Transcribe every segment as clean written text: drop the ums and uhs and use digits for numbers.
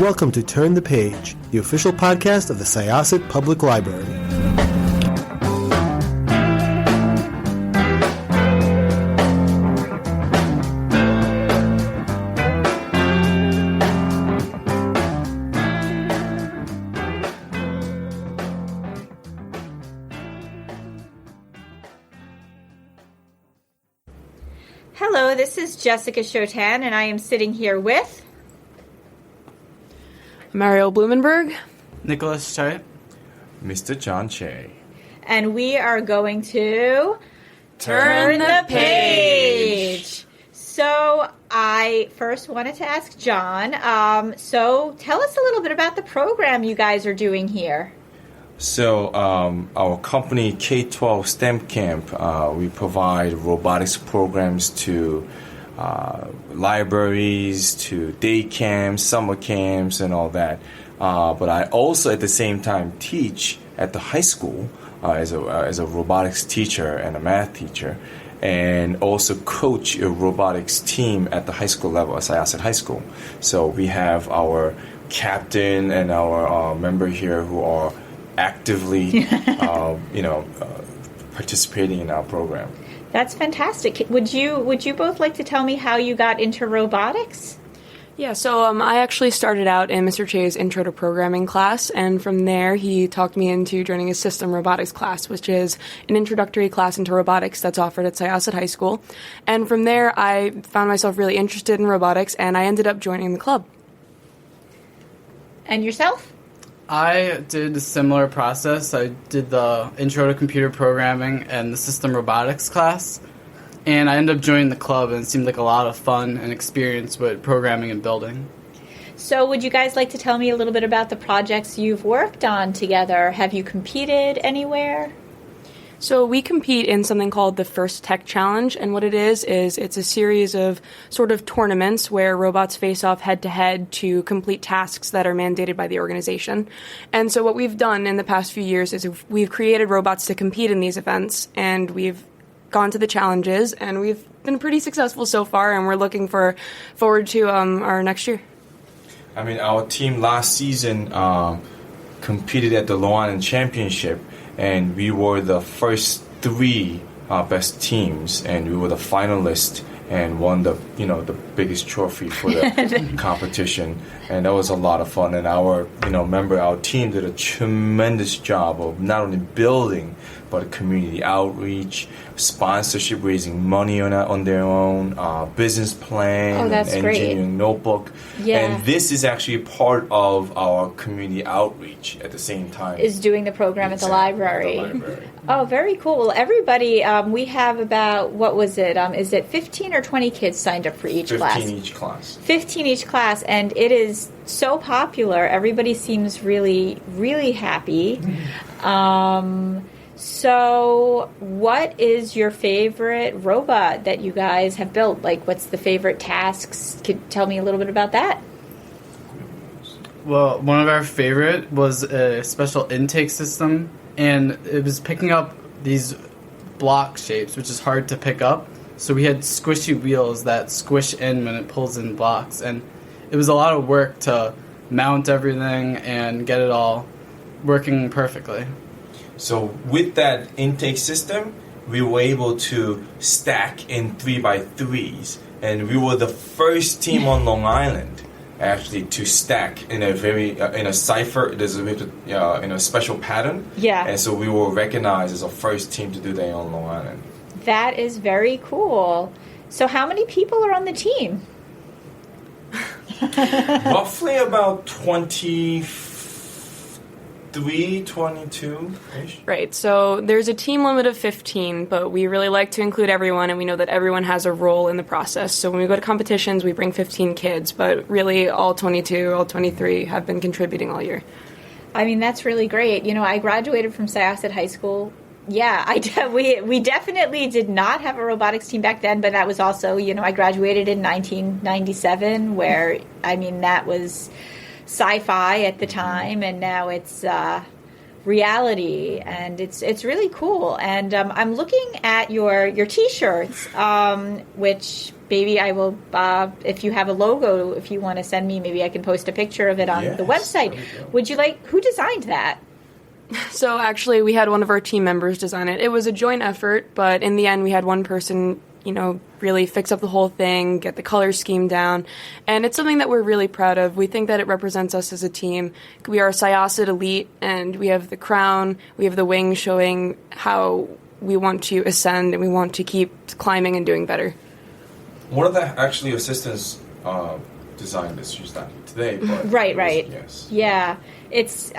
Welcome to Turn the Page, the official podcast of the Syosset Public Library. Hello, this is Jessica Chotan, and I am sitting here with Mario Blumenberg, Nicholas Chae, Mr. John Chae. And we are going to turn the page. So I first wanted to ask John, so tell us a little bit about the program you guys are doing here. So our company, K12 STEM Camp, we provide robotics programs to libraries, to day camps, summer camps, and all that. But I also, at the same time, teach at the high school as a robotics teacher and a math teacher, and also coach a robotics team at the high school level at Syosset High School. So we have our captain and our member here who are actively, participating in our program. That's fantastic. Would you both like to tell me how you got into robotics? Yeah, so I actually started out in Mr. Chae's Intro to Programming class, and from there he talked me into joining his System Robotics class, which is an introductory class into robotics that's offered at Syosset High School. And from there I found myself really interested in robotics, and I ended up joining the club. And yourself? I did a similar process. I did the Intro to Computer Programming and the System Robotics class, and I ended up joining the club, and it seemed like a lot of fun and experience with programming and building. So would you guys like to tell me a little bit about the projects you've worked on together? Have you competed anywhere? So we compete in something called the First Tech Challenge, and what it is it's a series of sort of tournaments where robots face off head-to-head to complete tasks that are mandated by the organization. And so what we've done in the past few years is we've created robots to compete in these events, and we've gone to the challenges, and we've been pretty successful so far, and we're looking forward to our next year. I mean, our team last season competed at the Long Island Championship, and we were the first three best teams, and we were the finalists and won the biggest trophy for the competition, and that was a lot of fun. And our our team did a tremendous job of not only building but community outreach, sponsorship, raising money on their own, business plan, that's and great. engineering notebook. Yeah. And this is actually part of our community outreach at the same time. Is doing the program at the library. Oh, very cool. Everybody, we have about, what was it? Is it 15 or 20 kids signed up for each class? 15 each class. 15 each class, and it is so popular. Everybody seems really, really happy. So what is your favorite robot that you guys have built? Like, what's the favorite tasks? Could you tell me a little bit about that? Well, one of our favorite was a special intake system, and it was picking up these block shapes, which is hard to pick up. So we had squishy wheels that squish in when it pulls in blocks, and it was a lot of work to mount everything and get it all working perfectly. So with that intake system, we were able to stack in 3x3s, and we were the first team on Long Island actually to stack in a in a cipher. There's in a special pattern. Yeah. And so we were recognized as the first team to do that on Long Island. That is very cool. So how many people are on the team? Roughly about 22-ish. Right, so there's a team limit of 15, but we really like to include everyone, and we know that everyone has a role in the process. So when we go to competitions, we bring 15 kids, but really all 22, all 23 have been contributing all year. I mean, that's really great. I graduated from Syosset High School. Yeah, we definitely did not have a robotics team back then, but that was also, I graduated in 1997, where, that was sci-fi at the time, and now it's reality, and it's really cool. And I'm looking at your T-shirts, which maybe I will, if you have a logo, if you want to send me, maybe I can post a picture of it on the website. Would you like? Who designed that? So actually, we had one of our team members design it. It was a joint effort, but in the end, we had one person, really fix up the whole thing, get the color scheme down, and it's something that we're really proud of. We think that it represents us as a team. We are a Syosset Elite, and we have the crown, we have the wings showing how we want to ascend, and we want to keep climbing and doing better. One of the actually assistants designed this. She's not here today, but right. Yes. Yeah. It's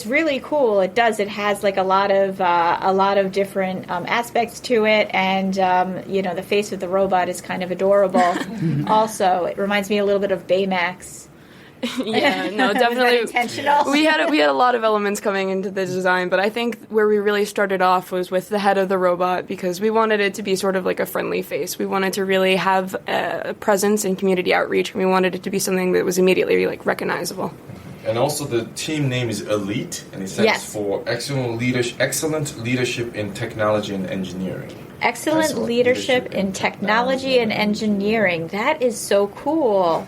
really cool. It has like a lot of different aspects to it, and the face of the robot is kind of adorable. Also, it reminds me a little bit of Baymax. Yeah, no, definitely intentional. We had a lot of elements coming into the design, but I think where we really started off was with the head of the robot, because we wanted it to be sort of like a friendly face. We wanted to really have a presence in community outreach, and we wanted it to be something that was immediately like recognizable. And also, the team name is Elite, and it stands for Excellent Leadership in Technology and Engineering. Excellent leadership in technology and engineering. That is so cool.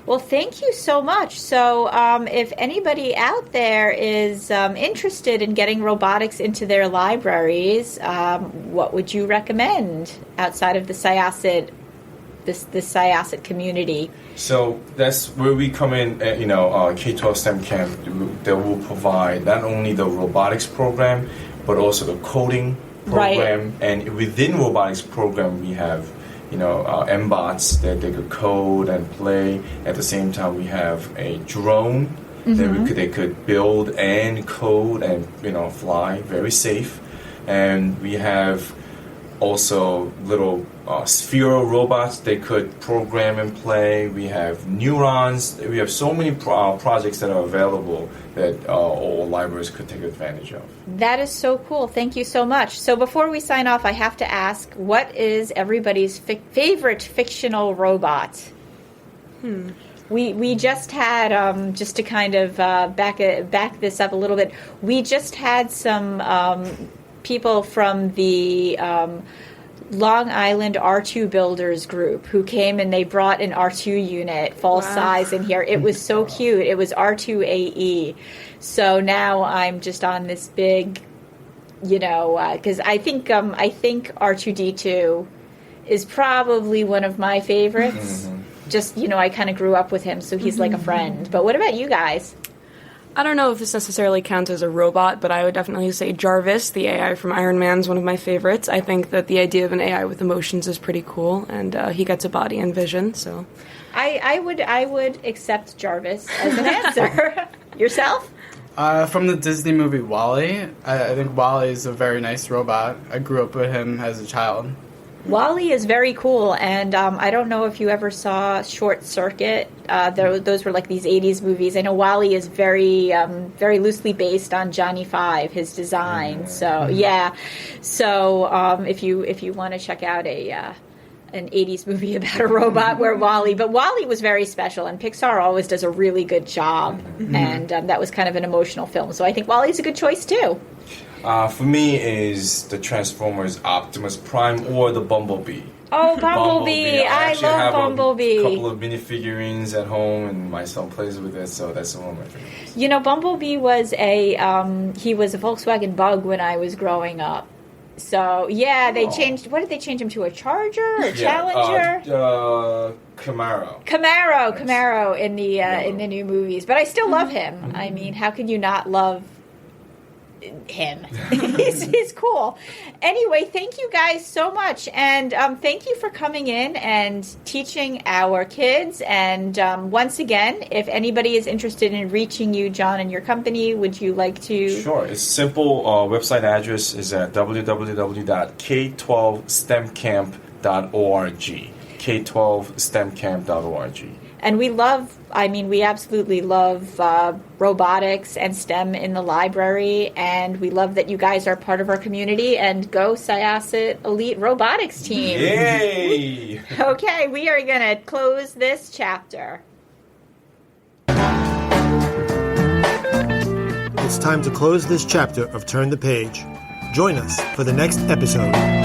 Well, thank you so much. So if anybody out there is interested in getting robotics into their libraries, what would you recommend outside of the Syosset, the Syosset community? So that's where we come in at, K12 STEM Camp, that will provide not only the robotics program, but also the coding program. Right. And within robotics program, we have MBOTs that they could code and play. At the same time, we have a drone that they could build and code and fly very safe. And we have also little spheral robots they could program and play. We have neurons. We have so many projects that are available that all libraries could take advantage of. That is so cool. Thank you so much. So before we sign off, I have to ask, what is everybody's favorite fictional robot? We just had, just to kind of back this up a little bit, we just had some people from the Long Island R2 Builders group who came, and they brought an R2 unit full size in here. It was so cute. It was R2AE. So now I'm just on this big, because I think R2D2 is probably one of my favorites. Just, I kind of grew up with him, so he's like a friend. But what about you guys? I don't know if this necessarily counts as a robot, but I would definitely say Jarvis, the AI from Iron Man, is one of my favorites. I think that the idea of an AI with emotions is pretty cool, and he gets a body and vision. So, I would accept Jarvis as an answer. Yourself? From the Disney movie WALL-E, I think WALL-E is a very nice robot. I grew up with him as a child. WALL-E is very cool, and I don't know if you ever saw Short Circuit. Those were like these 80s movies. I know WALL-E is very loosely based on Johnny Five, his design. So yeah, so if you want to check out an 80s movie about a robot where WALL-E was very special, and Pixar always does a really good job, and that was kind of an emotional film. So I think WALL-E's a good choice too. For me is the Transformers Optimus Prime or the Bumblebee. Oh, Bumblebee! I love Bumblebee. A couple of minifigurines at home, and my son plays with it, so that's one of my favorites. Bumblebee was he was a Volkswagen Bug when I was growing up. So yeah, they changed. What did they change him to? A Charger or Challenger? Camaro in the new movies. But I still love him. I mean, how could you not love him? He's cool. Anyway, thank you guys so much, and thank you for coming in and teaching our kids. And once again, if anybody is interested in reaching you, John, and your company, would you like to? Sure. It's simple. Website address is at www.k12stemcamp.org. K12stemcamp.org. And we absolutely love robotics and STEM in the library, and we love that you guys are part of our community, and go Syosset Elite Robotics Team. Yay! Okay, we are going to close this chapter. The it's time to close this chapter of Turn the Page. Join us for the next episode.